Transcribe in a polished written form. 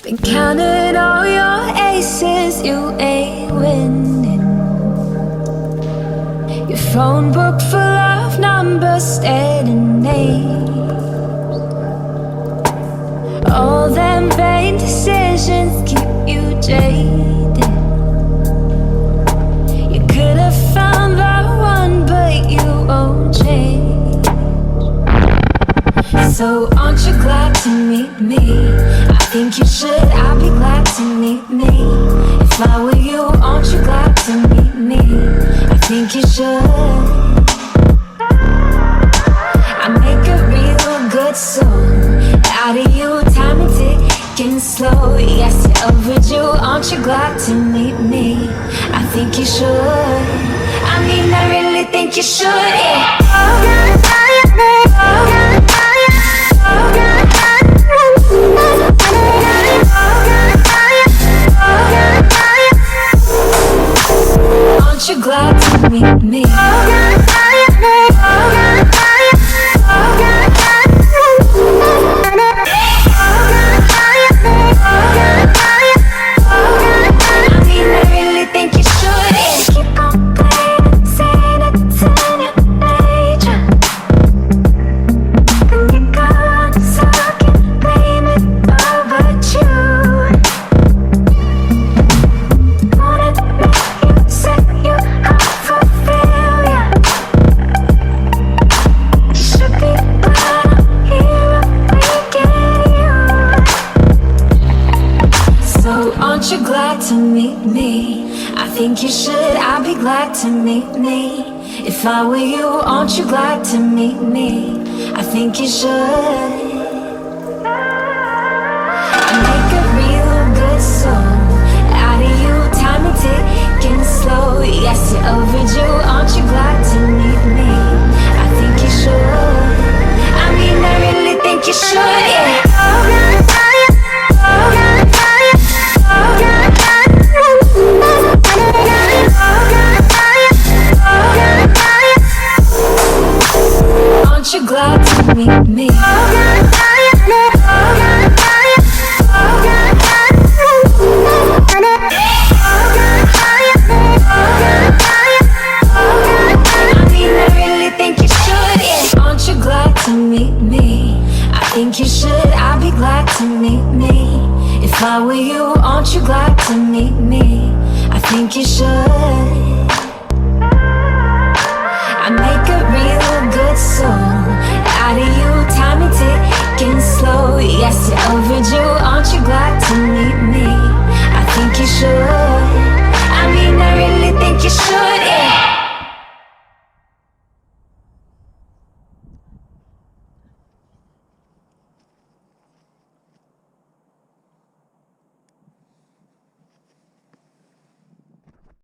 Been counting all your aces, you ain't winning. Your phone book full of numbers, stating names. All them vain decisions keep you jaded. You could have found the one, but you won't change. So aren't you glad to meet me? I think you should, I'll be glad to meet me. If I were you, aren't you glad to meet me? I think you should. I make a real good song out of you, time and ticking slow. Yes, you're overdue, aren't you glad to meet me? I think you should. I mean, I really think you should, yeah. Aren't you glad to meet me? Aren't you glad to meet me? I think you should, I'll be glad to meet me. If I were you, aren't you glad to meet me? I think you should. I make a real good song out of you, time and ticking slow. Yes, you're overdue, aren't you glad to meet me? I think you should. I mean, I really think you should, yeah. Aren't you glad to meet me? I mean, I really think you should, yeah. Aren't you glad to meet me? I think you should, I'll be glad to meet me. If I were you, aren't you glad to meet me? I think you should. I make a real good song out of you, time and ticking slow. Yes, you're overdue, aren't you glad to meet me?